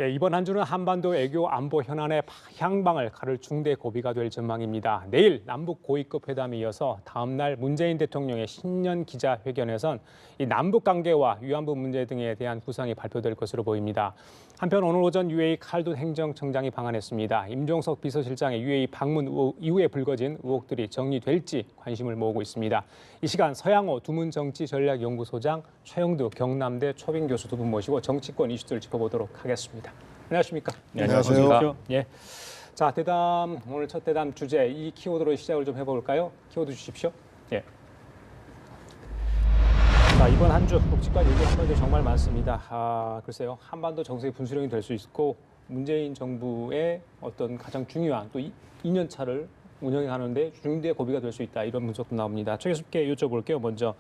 예, 이번 한 주는 한반도 외교 안보 현안의 향방을 가를 중대 고비가 될 전망입니다. 내일 남북 고위급 회담에 이어서 다음 날 문재인 대통령의 신년 기자회견에선 이 남북 관계와 위안부 문제 등에 대한 구상이 발표될 것으로 보입니다. 한편 오늘 오전 UAE 칼둔 행정청장이 방한했습니다. 임종석 비서실장의 UAE 방문 이후에 불거진 의혹들이 정리될지 관심을 모으고 있습니다. 이 시간 서양호 두문정치전략연구소장, 최영두 경남대 초빙 교수 두 분 모시고 정치권 이슈들을 짚어보도록 하겠습니다. 안녕하십니까? 네, 안녕하세요. 예. 자, 대담 오늘 첫 대담 주제 이 키워드로 시작을 좀 해볼까요? 키워드 주십시오. 예. 자, 이번 한 주 묵직한 얘기할 것이 정말 많습니다. 글쎄요, 한반도 정세의 분수령이 될 수 있고 문재인 정부의 어떤 가장 중요한 또 2년 차를 운영하는데 중대 고비가 될 수 있다 이런 분석도 나옵니다. 최 교수께 여쭤볼게요. 먼저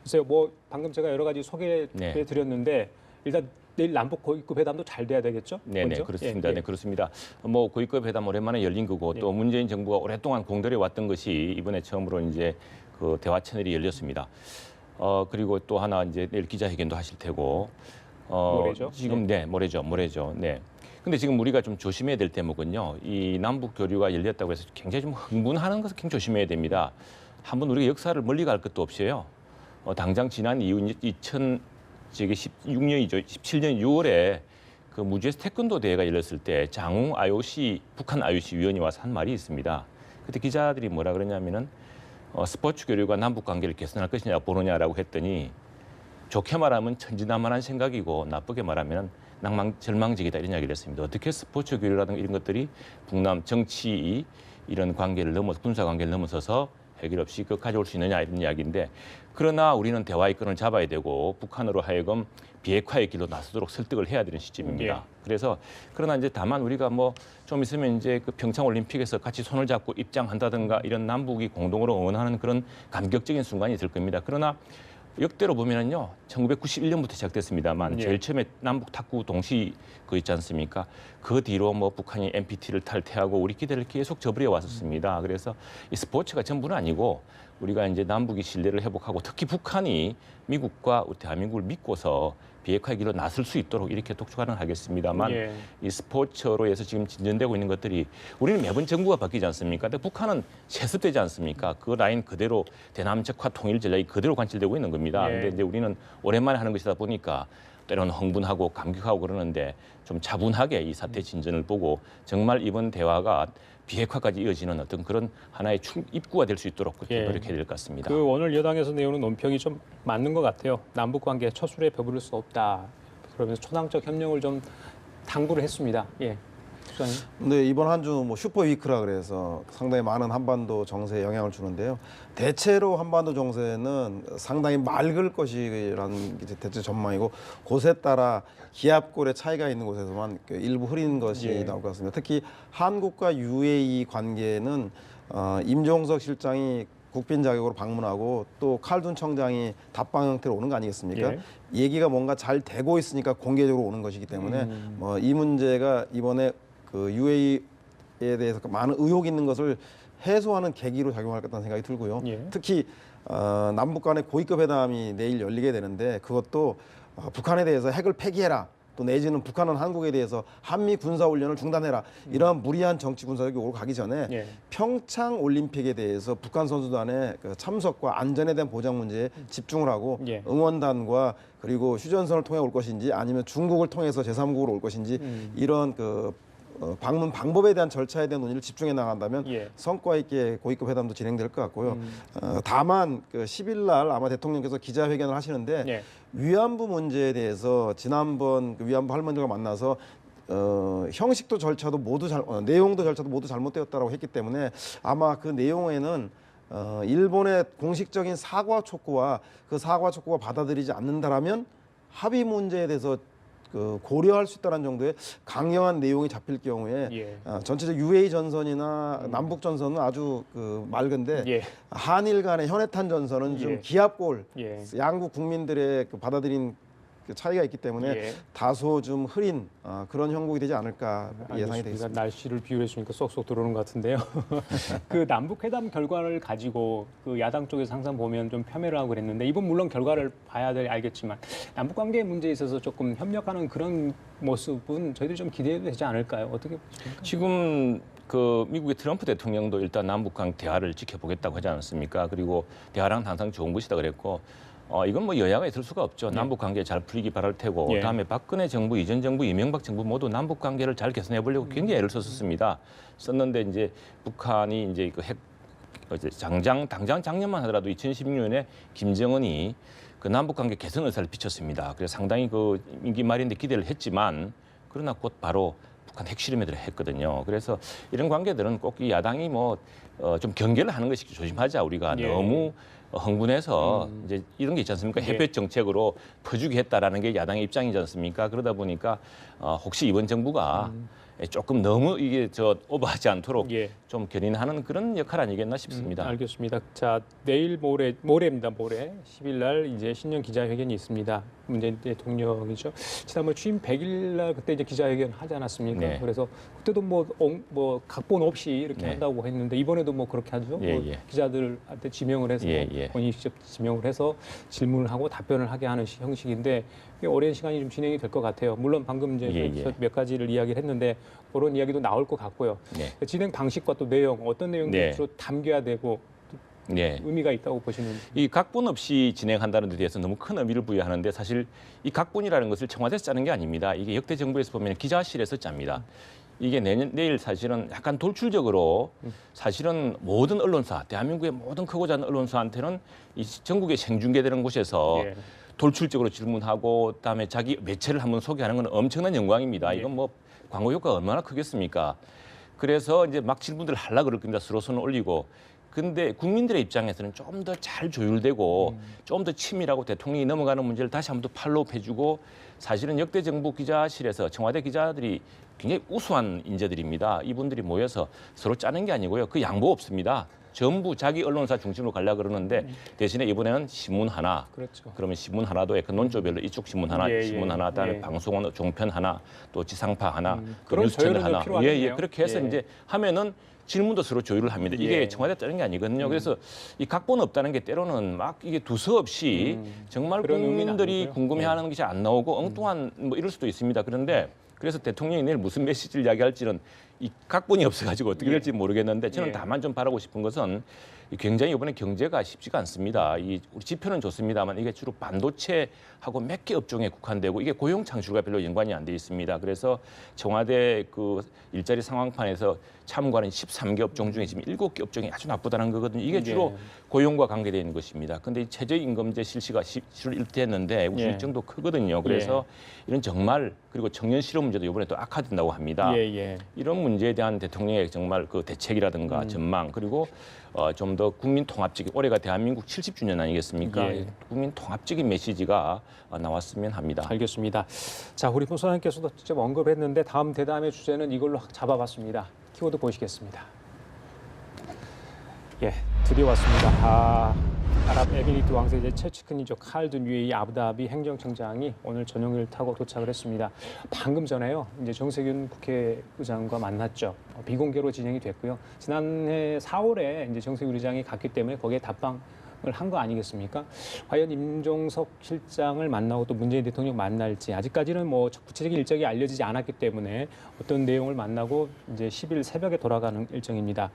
글쎄요, 뭐 방금 제가 여러 가지 소개해드렸는데 일단 내일 남북 고위급 회담도 잘 돼야 되겠죠? 네, 먼저? 그렇습니다. 예, 예. 네, 그렇습니다. 뭐 고위급 회담 오랜만에 열린 거고 또 문재인 정부가 오랫동안 공들여 왔던 것이 이번에 처음으로 이제 그 대화 채널이 열렸습니다. 그리고 또 하나 이제 내일 기자회견도 하실 테고. 모레죠? 지금 모레죠. 네. 근데 지금 우리가 좀 조심해야 될 대목은요. 이 남북 교류가 열렸다고 해서 굉장히 좀 흥분하는 것을 굉장히 조심해야 됩니다. 한번 우리가 역사를 멀리 갈 것도 없어요. 당장 지난 이후 2016년이죠. 17년 6월에 그 무주에서 태권도 대회가 열렸을 때 장웅 IOC 북한 IOC 위원이 와서 한 말이 있습니다. 그때 기자들이 뭐라 그러냐면은 스포츠 교류가 남북 관계를 개선할 것이냐 보느냐라고 했더니 좋게 말하면 천진난만한 생각이고 나쁘게 말하면 절망적이다 이런 이야기를 했습니다. 어떻게 스포츠 교류라든가 이런 것들이 북남 정치 이런 관계를 넘어서 군사 관계를 넘어서서 해결 없이 가져올 수 있느냐 이런 이야기인데 그러나 우리는 대화의 끈을 잡아야 되고 북한으로 하여금 비핵화의 길로 나서도록 설득을 해야 되는 시점입니다. 예. 그래서 그러나 이제 다만 우리가 뭐 좀 있으면 이제 그 평창 올림픽에서 같이 손을 잡고 입장한다든가 이런 남북이 공동으로 응원하는 그런 감격적인 순간이 될 겁니다. 그러나 역대로 보면은요, 1991년부터 시작됐습니다만 제일 처음에 남북 탁구 동시 그 있지 않습니까? 그 뒤로 뭐 북한이 NPT를 탈퇴하고 우리 기대를 계속 저버려 왔었습니다. 그래서 이 스포츠가 전부는 아니고 우리가 이제 남북이 신뢰를 회복하고 특히 북한이 미국과 우리 대한민국을 믿고서 비핵화의 길로 나설 수 있도록 이렇게 독촉하는 하겠습니다만 이 스포츠로 해서 지금 진전되고 있는 것들이 우리는 매번 정부가 바뀌지 않습니까? 근데 북한은 세습되지 않습니까? 그 라인 그대로 대남적화 통일 전략이 그대로 관철되고 있는 겁니다. 근데 이제 우리는 오랜만에 하는 것이다 보니까 때로는 흥분하고 감격하고 그러는데 좀 차분하게 이 사태 진전을 보고 정말 이번 대화가 비핵화까지 이어지는 어떤 그런 하나의 입구가 될 수 있도록 그렇게 노력해야 될 것 같습니다. 그 오늘 여당에서 내오는 논평이 좀 맞는 것 같아요. 남북 관계 처술에 배부를 수 없다. 그러면서 초당적 협력을 좀 당부를 했습니다. 예. 수장님. 근데 이번 한 주 뭐 슈퍼 위크라 그래서 상당히 많은 한반도 정세에 영향을 주는데요. 대체로 한반도 정세는 상당히 맑을 것이라는 게 대체 전망이고 곳에 따라 기압골의 차이가 있는 곳에서만 일부 흐린 것이 나올 것 같습니다. 특히 한국과 UAE 관계는 임종석 실장이 국빈 자격으로 방문하고 또 칼둔 청장이 답방 형태로 오는 거 아니겠습니까? 얘기가 뭔가 잘 되고 있으니까 공개적으로 오는 것이기 때문에 뭐 이 문제가 이번에 그 UAE에 대해서 많은 의혹이 있는 것을 해소하는 계기로 작용할 것 같다는 생각이 들고요. 특히 남북 간의 고위급 회담이 내일 열리게 되는데 그것도 북한에 대해서 핵을 폐기해라. 또 내지는 북한은 한국에 대해서 한미 군사훈련을 중단해라. 이러한 무리한 정치 군사력이 오고 가기 전에 평창 올림픽에 대해서 북한 선수단의 참석과 안전에 대한 보장 문제에 집중을 하고 응원단과 그리고 휴전선을 통해 올 것인지 아니면 중국을 통해서 제3국으로 올 것인지 이런 방문 방법에 대한 절차에 대한 논의를 집중해 나간다면 성과 있게 고위급 회담도 진행될 것 같고요. 다만 그 10일 날 아마 대통령께서 기자회견을 하시는데 위안부 문제에 대해서 지난번 그 위안부 할머니들과 만나서 형식도 절차도 모두 내용도 절차도 모두 잘못되었다라고 했기 때문에 아마 그 내용에는 일본의 공식적인 사과 촉구와 그 사과 촉구가 받아들이지 않는다라면 합의 문제에 대해서 고려할 수 있다는 정도의 강경한 내용이 잡힐 경우에 전체적 UA 전선이나 남북 전선은 아주 맑은데 한일 간의 현해탄 전선은 좀 기압골 양국 국민들의 받아들인 그 차이가 있기 때문에 예. 다소 좀 흐린 그런 형국이 되지 않을까 예상이 알겠습니다. 되겠습니다. 날씨를 비유해 주니까 쏙쏙 들어오는 것 같은데요. 그 남북 회담 결과를 가지고 그 야당 쪽에서 항상 보면 좀 폄훼를 하고 그랬는데 이번 물론 결과를 봐야 알겠지만 남북 관계 문제에 있어서 조금 협력하는 그런 모습은 저희들이 좀 기대해도 되지 않을까요? 어떻게 보십니까? 지금 그 미국의 트럼프 대통령도 일단 남북 간 대화를 지켜보겠다고 하지 않았습니까? 그리고 대화랑 항상 좋은 것이다 그랬고 이건 뭐 여야가 있을 수가 없죠. 남북 관계 잘 풀리기 바랄 테고 예. 다음에 박근혜 정부, 이전 정부, 이명박 정부 모두 남북 관계를 잘 개선해 보려고 굉장히 애를 썼었습니다. 썼는데 이제 북한이 이제 그 핵 당장 작년만 하더라도 2016년에 김정은이 그 남북 관계 개선 의사를 비쳤습니다. 그래서 상당히 그 임기 말인데 기대를 했지만 그러나 곧 바로 북한 핵실험에 했거든요. 그래서 이런 관계들은 꼭 이 야당이 뭐 좀 경계를 하는 것이 조심하자. 우리가 예. 너무 흥분해서 이제 이런 게 있지 않습니까? 예. 해외 정책으로 퍼주기 했다라는 게 야당의 입장이지 않습니까? 그러다 보니까 혹시 이번 정부가 조금 너무 이게 오버하지 않도록 예. 좀 견인하는 그런 역할 아니겠나 싶습니다. 알겠습니다. 자, 내일 모레입니다. 모레 10일 날 이제 신년 기자회견이 있습니다. 문재인 대통령이죠. 지난번 취임 100일 날 그때 이제 기자회견 하지 않았습니까? 네. 그래서 그때도 뭐 각본 없이 이렇게 네. 한다고 했는데 이번에도 뭐 그렇게 하죠. 예, 뭐 예. 기자들한테 지명을 해서 예, 예. 본인이 직접 지명을 해서 질문을 하고 답변을 하게 하는 형식인데 꽤 오랜 시간이 좀 진행이 될 것 같아요. 물론 방금 이제 예, 예. 몇 가지를 이야기를 했는데 그런 이야기도 나올 것 같고요. 네. 진행 방식과 또 내용 어떤 내용들이 네. 주로 담겨야 되고 네. 의미가 있다고 보시는지. 이 각본 없이 진행한다는 데 대해서 너무 큰 의미를 부여하는데 사실 이 각본이라는 것을 청와대에서 짜는 게 아닙니다. 이게 역대 정부에서 보면 기자실에서 짭니다. 이게 내일 사실은 약간 돌출적으로 사실은 모든 언론사, 대한민국의 모든 크고 작은 언론사한테는 이 전국에 생중계되는 곳에서 예. 돌출적으로 질문하고 그다음에 자기 매체를 한번 소개하는 건 엄청난 영광입니다. 예. 이건 뭐 광고 효과가 얼마나 크겠습니까? 그래서 이제 막 질문들을 하려고 그럴 겁니다. 서로 손을 올리고. 근데 국민들의 입장에서는 좀 더 잘 조율되고 좀 더 치밀하고 대통령이 넘어가는 문제를 다시 한번 더 팔로우해주고 사실은 역대 정부 기자실에서 청와대 기자들이 굉장히 우수한 인재들입니다. 이분들이 모여서 서로 짜는 게 아니고요. 그 양보 없습니다. 전부 자기 언론사 중심으로 가려고 그러는데 대신에 이번에는 신문 하나, 그렇죠. 그러면 신문 하나도 그 논조별로 이쪽 신문 하나, 예, 신문 예, 하나, 그다음에 예. 방송은 종편 하나, 또 지상파 하나, 또 그런 뉴스 채널 조율은 좀 하나, 필요하겠네요. 그렇게 해서 예. 이제 하면은 질문도 서로 조율을 합니다. 이게 예. 청와대 짜는 게 아니거든요. 그래서 이 각본 없다는 게 때로는 막 이게 두서없이 정말 그런 의미는 국민들이 아니고요. 궁금해하는 것이 안 나오고 엉뚱한 뭐 이럴 수도 있습니다. 그런데 그래서 대통령이 내일 무슨 메시지를 이야기할지는 이 각본이 없어가지고 어떻게 될지 모르겠는데 저는 예. 다만 좀 바라고 싶은 것은 굉장히 이번에 경제가 쉽지가 않습니다. 이 우리 지표는 좋습니다만 이게 주로 반도체하고 몇 개 업종에 국한되고 이게 고용 창출과 별로 연관이 안 돼 있습니다. 그래서 청와대 그 일자리 상황판에서 참고하는 13개 업종 중에 지금 7개 업종이 아주 나쁘다는 거거든요. 이게 주로 예. 고용과 관계되어 있는 것입니다. 그런데 이 최저임금제 실시가 7월 1일 했는데 우수 예. 일정도 크거든요. 그래서 이런 정말 그리고 청년 실업 문제도 이번에 또 악화된다고 합니다. 예, 예. 이런 문제에 대한 대통령의 정말 그 대책이라든가 전망 그리고 좀 더 국민 통합적인 올해가 대한민국 70주년 아니겠습니까? 예. 국민 통합적인 메시지가 나왔으면 합니다. 알겠습니다. 자, 우리 소장님께서도 직접 언급했는데 다음 대담의 주제는 이걸로 잡아봤습니다. 키워드 보시겠습니다. 예, 드디어 왔습니다. 아랍에미리트 왕세제 최측근이죠. 칼든 UAE 아부다비 행정청장이 오늘 저녁을 타고 도착을 했습니다. 방금 전에요. 이제 정세균 국회의장과 만났죠. 비공개로 진행이 됐고요. 지난해 4월에 이제 정세균 의장이 갔기 때문에 거기에 답방을 한 거 아니겠습니까? 과연 임종석 실장을 만나고 또 문재인 대통령 만날지 아직까지는 뭐 구체적인 일정이 알려지지 않았기 때문에 어떤 내용을 만나고 이제 10일 새벽에 돌아가는 일정입니다.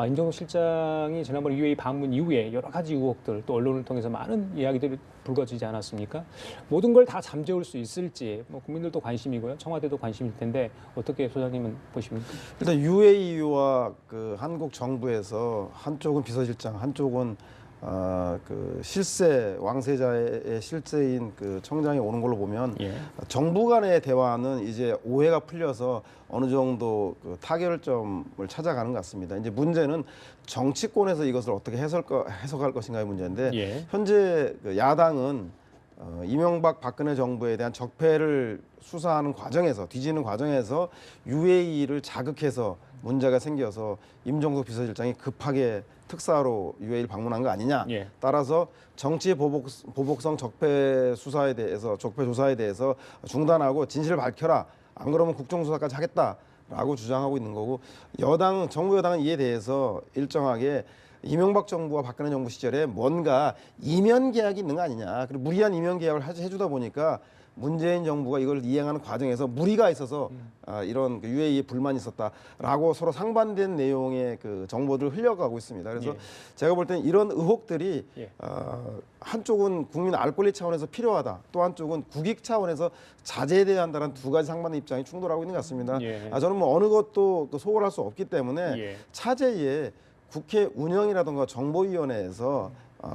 임종석 실장이 지난번 UAE 방문 이후에 여러 가지 의혹들 또 언론을 통해서 많은 이야기들이 불거지지 않았습니까? 모든 걸 다 잠재울 수 있을지 뭐 국민들도 관심이고요. 청와대도 관심일 텐데 어떻게 소장님은 보십니까? 일단 UAE와 그 한국 정부에서 한쪽은 비서실장, 한쪽은 그 실세 왕세자의 실세인 그 청장이 오는 걸로 보면 예. 정부 간의 대화는 이제 오해가 풀려서 어느 정도 그 타결점을 찾아가는 것 같습니다. 이제 문제는 정치권에서 이것을 어떻게 해석할 것인가의 문제인데 예. 현재 그 야당은 이명박 박근혜 정부에 대한 적폐를 수사하는 과정에서 뒤지는 과정에서 UAE를 자극해서 문제가 생겨서 임종석 비서실장이 급하게 특사로 UAE를 방문한 거 아니냐. 예. 따라서 정치 보복성 적폐 수사에 대해서 적폐 조사에 대해서 중단하고 진실을 밝혀라. 안 그러면 국정조사까지 하겠다라고 주장하고 있는 거고 정부 여당은 이에 대해서 일정하게 이명박 정부와 박근혜 정부 시절에 뭔가 이면 계약이 있는 거 아니냐. 그리고 무리한 이면 계약을 해주다 보니까 문재인 정부가 이걸 이행하는 과정에서 무리가 있어서 이런 UAE에 불만이 있었다라고 서로 상반된 내용의 그 정보들을 흘려가고 있습니다. 그래서 예. 제가 볼 때는 이런 의혹들이 예. 한쪽은 국민 알 권리 차원에서 필요하다, 또 한쪽은 국익 차원에서 자제돼야 한다는 두 가지 상반된 입장이 충돌하고 있는 것 같습니다. 예. 저는 뭐 어느 것도 소홀할 수 없기 때문에 예. 차제에 국회 운영이라든가 정보위원회에서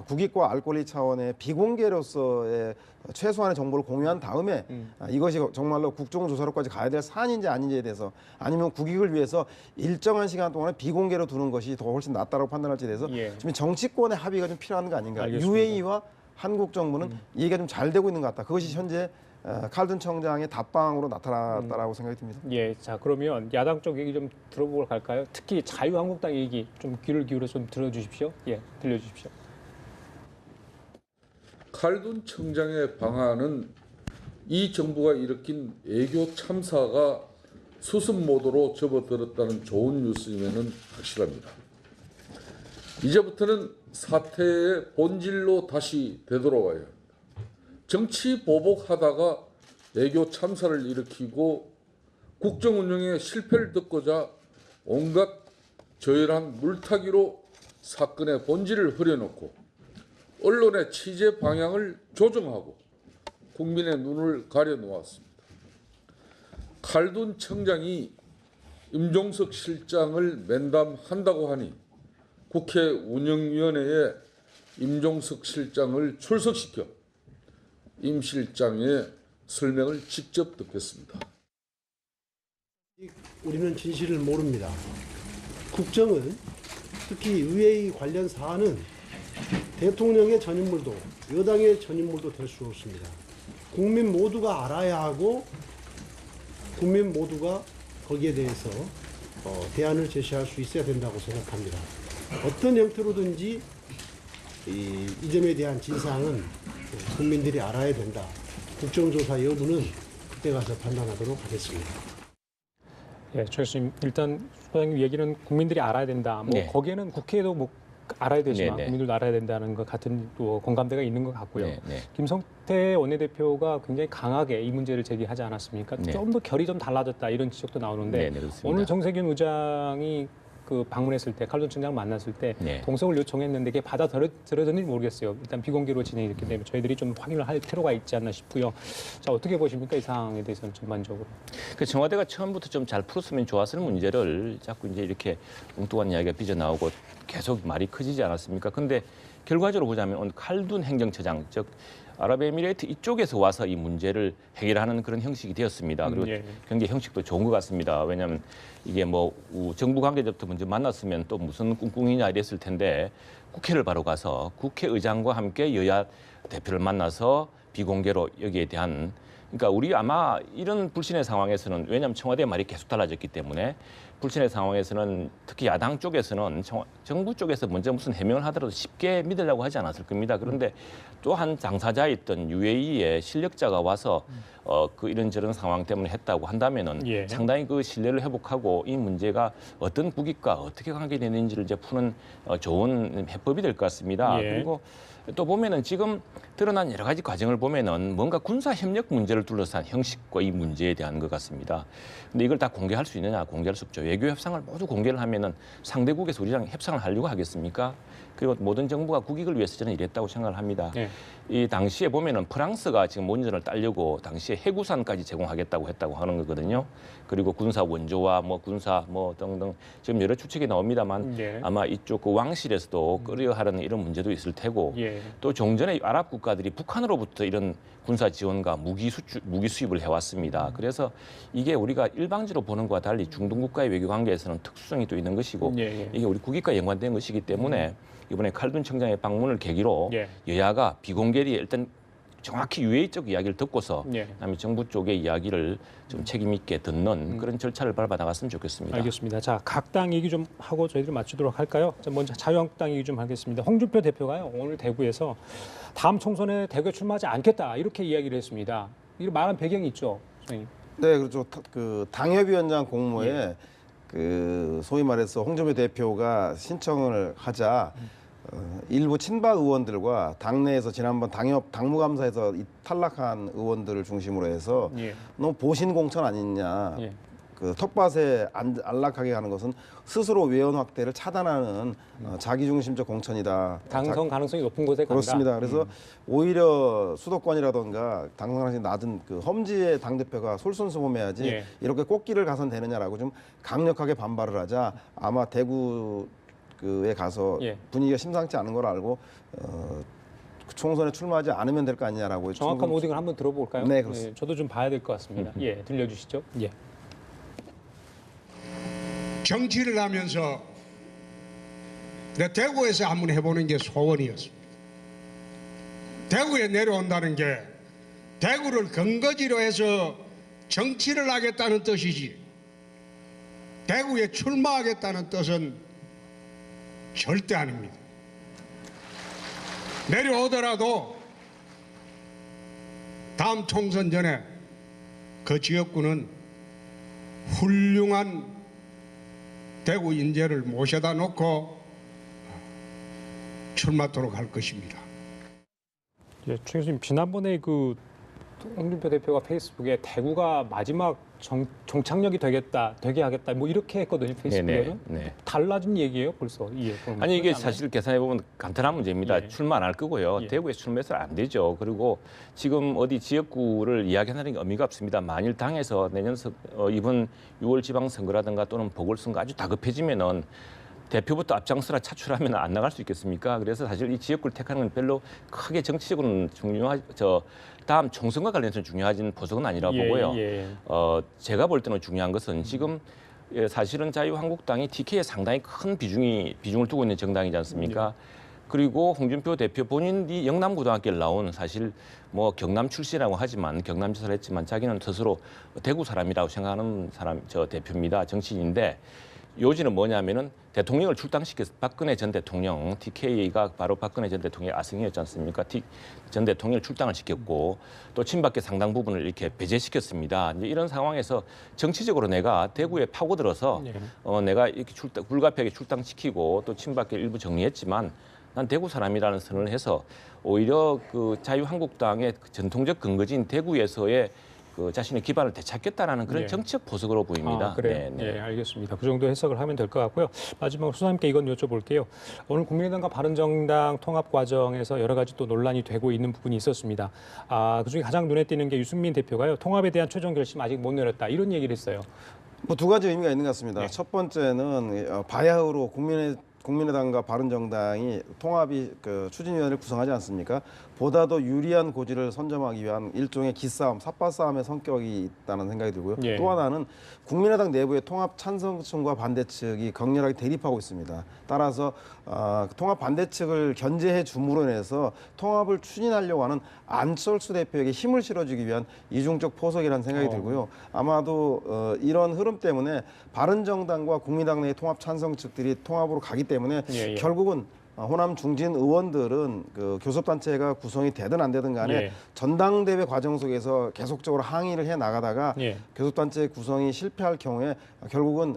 국익과 알 권리 차원의 비공개로서의 최소한의 정보를 공유한 다음에 이것이 정말로 국정조사로까지 가야 될 사안인지 아닌지에 대해서 아니면 국익을 위해서 일정한 시간 동안에 비공개로 두는 것이 더 훨씬 낫다고 판단할지에 대해서 예. 지금 정치권의 합의가 좀 필요한 거 아닌가. 알겠습니다. UAE와 한국 정부는 이 얘기가 좀 잘 되고 있는 것 같다. 그것이 현재 칼든 청장의 답방으로 나타났다라고 생각이 듭니다. 예, 자 그러면 야당 쪽 얘기 좀 들어보고 갈까요? 특히 자유한국당 얘기 좀 귀를 기울여 좀 들어주십시오. 예, 들려주십시오. 칼든 청장의 방안은 이 정부가 일으킨 애교 참사가 수습 모드로 접어들었다는 좋은 뉴스임에는 확실합니다. 이제부터는 사태의 본질로 다시 되돌아와야 합니다. 정치 보복하다가 애교 참사를 일으키고 국정 운영에 실패를 듣고자 온갖 저열한 물타기로 사건의 본질을 흐려놓고 언론의 취재 방향을 조정하고 국민의 눈을 가려놓았습니다. 칼든 청장이 임종석 실장을 면담한다고 하니 국회 운영위원회에 임종석 실장을 출석시켜 임 실장의 설명을 직접 듣겠습니다. 우리는 진실을 모릅니다. 국정은 특히 UAE 관련 사안은 대통령의 전인물도 여당의 전인물도 될 수 없습니다. 국민 모두가 알아야 하고 국민 모두가 거기에 대해서 대안을 제시할 수 있어야 된다고 생각합니다. 어떤 형태로든지 이 점에 대한 진상은 국민들이 알아야 된다. 국정조사 여부는 그때 가서 판단하도록 하겠습니다. 예, 조 교수님 일단 소장님 얘기는 국민들이 알아야 된다. 뭐 네. 거기에는 국회도 뭐 알아야 되지만 네, 네. 국민들도 알아야 된다는 것 같은 또 공감대가 있는 것 같고요. 네, 네. 김성태 원내대표가 굉장히 강하게 이 문제를 제기하지 않았습니까? 네. 좀 더 결이 좀 달라졌다 이런 지적도 나오는데 네, 네, 그렇습니다. 오늘 정세균 의장이 그 방문했을 때 칼든 청장 만났을 때 네. 동석을 요청했는데 이게 받아들여졌는지 모르겠어요. 일단 비공개로 진행이 됐기 때문에 저희들이 좀 확인을 할 필요가 있지 않나 싶고요. 자 어떻게 보십니까 이 상황에 대해서는 전반적으로? 그 청와대가 처음부터 좀 잘 풀었으면 좋았을 문제를 자꾸 이제 이렇게 엉뚱한 이야기가 삐져나오고 계속 말이 커지지 않았습니까? 근데 결과적으로 보자면 오늘 칼든 행정처장 즉 아랍에미레이트 이쪽에서 와서 이 문제를 해결하는 그런 형식이 되었습니다. 그리고 예. 굉장히 형식도 좋은 것 같습니다. 왜냐하면 이게 뭐 정부 관계자부터 먼저 만났으면 또 무슨 꿍꿍이냐 이랬을 텐데 국회를 바로 가서 국회의장과 함께 여야 대표를 만나서 비공개로 여기에 대한 그러니까 우리 아마 이런 불신의 상황에서는 왜냐하면 청와대 말이 계속 달라졌기 때문에 불신의 상황에서는 특히 야당 쪽에서는 정부 쪽에서 먼저 무슨 해명을 하더라도 쉽게 믿으려고 하지 않았을 겁니다. 그런데 또한 당사자에 있던 UAE의 실력자가 와서 그 이런저런 상황 때문에 했다고 한다면은 예. 상당히 그 신뢰를 회복하고 이 문제가 어떤 국익과 어떻게 관계되는지를 이제 푸는 좋은 해법이 될 것 같습니다. 예. 그리고 또 보면은 지금 드러난 여러 가지 과정을 보면은 뭔가 군사 협력 문제를 둘러싼 형식과 이 문제에 대한 것 같습니다. 근데 이걸 다 공개할 수 있느냐? 공개할 수 없죠. 외교 협상을 모두 공개를 하면은 상대국에서 우리랑 협상을 하려고 하겠습니까? 그리고 모든 정부가 국익을 위해서 저는 이랬다고 생각을 합니다. 네. 이 당시에 보면은 프랑스가 지금 원전을 따려고 당시에 해구산까지 제공하겠다고 했다고 하는 거거든요. 그리고 군사 원조와 뭐 군사 뭐 등등 지금 여러 추측이 나옵니다만 예. 아마 이쪽 그 왕실에서도 끌어하려는 이런 문제도 있을 테고 예. 또 종전에 아랍 국가들이 북한으로부터 이런 군사 지원과 무기 수입을 해왔습니다. 그래서 이게 우리가 일방적으로 보는 것과 달리 중동 국가의 외교 관계에서는 특수성이 또 있는 것이고 예. 이게 우리 국익과 연관된 것이기 때문에 이번에 칼든 청장의 방문을 계기로 예. 여야가 비공개리에 일단 정확히 UA 쪽 이야기를 듣고서 예. 그다음에 정부 쪽의 이야기를 좀 책임 있게 듣는 그런 절차를 밟아 나갔으면 좋겠습니다. 알겠습니다. 자, 각 당 얘기 좀 하고 저희들 마치도록 할까요? 자, 먼저 자유한국당 얘기 좀 하겠습니다. 홍준표 대표가요, 오늘 대구에서 다음 총선에 대구에 출마하지 않겠다 이렇게 이야기를 했습니다. 이 말한 배경이 있죠, 선생님. 네, 그렇죠. 그 당협위원장 공모에 그 소위 말해서 홍준표 대표가 신청을 하자 일부 친박 의원들과 당내에서 지난번 당무감사에서 탈락한 의원들을 중심으로 해서 예. 너무 보신공천 아니냐. 예. 그 텃밭에 안락하게 하는 것은 스스로 외연 확대를 차단하는 자기중심적 공천이다. 당선 가능성이 높은 곳에 간다. 그렇습니다. 그래서 오히려 수도권이라던가 당선 가능성이 낮은 그 험지의 당대표가 솔선수범해야지 예. 이렇게 꽃길을 가선 되느냐라고 좀 강력하게 반발을 하자 아마 대구에 가서 예. 분위기가 심상치 않은 걸 알고 총선에 출마하지 않으면 될 거 아니냐라고 정확한 오딩을 한번 들어볼까요? 네, 그렇습니다. 예, 저도 좀 봐야 될 것 같습니다. 예, 들려주시죠. 예. 정치를 하면서 내가 대구에서 한번 해보는 게 소원이었습니다. 대구에 내려온다는 게 대구를 근거지로 해서 정치를 하겠다는 뜻이지 대구에 출마하겠다는 뜻은 절대 아닙니다. 내려오더라도 다음 총선 전에 그 지역구는 훌륭한 대구 인재를 모셔다 놓고 출마토록 할 것입니다. 예, 최 교수님 지난번에 그 홍준표 대표가 페이스북에 대구가 마지막 종착역이 되게 하겠다 뭐 이렇게 했거든요. 페이스북에는. 네. 달라진 얘기예요, 벌써. 예, 그럼 아니 이게 그렇지 않아요? 사실 계산해 보면 간단한 문제입니다. 예. 출마 안 할 거고요. 예. 대구에 출마해서는 안 되죠. 그리고 지금 어디 지역구를 이야기하는 게 의미가 없습니다. 만일 당에서 내년 이번 6월 지방선거라든가 또는 보궐선거 아주 다급해지면은 대표부터 앞장서라 차출하면 안 나갈 수 있겠습니까? 그래서 사실 이 지역구를 택하는 건 별로 크게 정치적으로는 다음 총선과 관련해서 중요하진 보석은 아니라고 보고요. 예. 제가 볼 때는 중요한 것은 지금 사실은 자유한국당이 TK에 상당히 큰 비중을 두고 있는 정당이지 않습니까? 그리고 홍준표 대표 본인이 영남고등학교를 나온 사실 뭐 경남 출신이라고 하지만 경남지사를 했지만 자기는 스스로 대구 사람이라고 생각하는 대표입니다. 정치인인데 요지는 뭐냐면은 대통령을 출당시켜서 박근혜 전 대통령, TK가 바로 박근혜 전 대통령의 아성이었지 않습니까? 전 대통령을 출당을 시켰고 또 친박계 상당 부분을 이렇게 배제시켰습니다. 이제 이런 상황에서 정치적으로 내가 대구에 파고들어서 내가 이렇게 불가피하게 출당시키고 또 친박계 일부 정리했지만 난 대구 사람이라는 선언을 해서 오히려 그 자유한국당의 전통적 근거지인 대구에서의 그 자신의 기반을 되찾겠다라는 그런 예. 정치적 보석으로 보입니다. 아, 그래요? 네. 예, 알겠습니다. 그 정도 해석을 하면 될 것 같고요. 마지막으로 수사님께 이건 여쭤볼게요. 오늘 국민의당과 바른정당 통합 과정에서 여러 가지 또 논란이 되고 있는 부분이 있었습니다. 그중에 가장 눈에 띄는 게 유승민 대표가요. 통합에 대한 최종 결심 아직 못 내렸다. 이런 얘기를 했어요. 뭐 두 가지 의미가 있는 것 같습니다. 네. 첫 번째는 바야흐로 국민의당과 바른정당이 통합이 그 추진위원회를 구성하지 않습니까? 보다 더 유리한 고지를 선점하기 위한 일종의 기싸움, 삿바싸움의 성격이 있다는 생각이 들고요. 예. 또 하나는 국민의당 내부의 통합 찬성층과 반대측이 격렬하게 대립하고 있습니다. 따라서 통합 반대측을 견제해 줌으로 인해서 통합을 추진하려고 하는 안철수 대표에게 힘을 실어주기 위한 이중적 포석이라는 생각이 들고요. 아마도 이런 흐름 때문에 바른정당과 국민당 내의 통합 찬성측들이 통합으로 가기 때문에 예. 결국은 호남 중진 의원들은 그 교섭단체가 구성이 되든 안 되든 간에 예. 전당대회 과정 속에서 계속적으로 항의를 해 나가다가 예. 교섭단체 구성이 실패할 경우에 결국은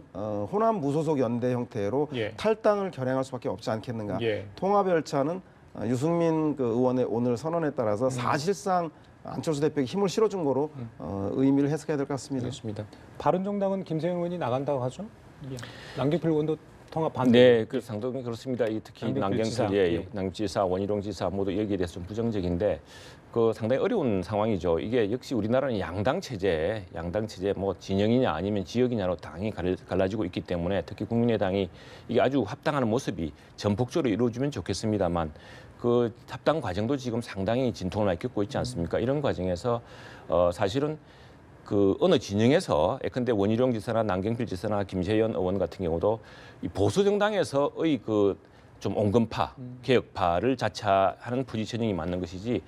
호남 무소속 연대 형태로 예. 탈당을 결행할 수밖에 없지 않겠는가. 예. 통합 열차는 유승민 그 의원의 오늘 선언에 따라서 사실상 안철수 대표에게 힘을 실어준 거로 의미를 해석해야 될 것 같습니다. 알겠습니다. 바른정당은 김세현 의원이 나간다고 하죠? 예. 남경필 의원도 통합 반대. 네, 그 상당히 그렇습니다. 특히 남경필 지사. 남경필 지사, 원희룡 지사 모두 여기에 대해서 좀 부정적인데 그 상당히 어려운 상황이죠. 이게 역시 우리나라는 양당 체제 뭐 진영이냐 아니면 지역이냐로 당이 갈라지고 있기 때문에 특히 국민의당이 이게 아주 합당하는 모습이 전폭적으로 이루어지면 좋겠습니다만 그 합당 과정도 지금 상당히 진통을 많이 겪고 있지 않습니까? 이런 과정에서 사실은 그 어느 진영에서 예컨대 원희룡 지사나 남경필 지사나 김세현 의원 같은 경우도 이 보수 정당에서의 그 좀 온건파, 개혁파를 자처하는 포지셔닝이 맞는 것이지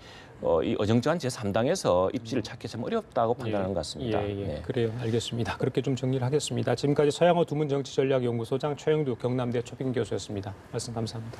이 어정쩡한 제3당에서 입지를 찾기 참 어렵다고 판단하는 것 같습니다. 예, 예. 네. 그래요. 알겠습니다. 그렇게 좀 정리를 하겠습니다. 지금까지 서양호 두문정치전략연구소장 최영두 경남대 초빙 교수였습니다. 말씀 감사합니다.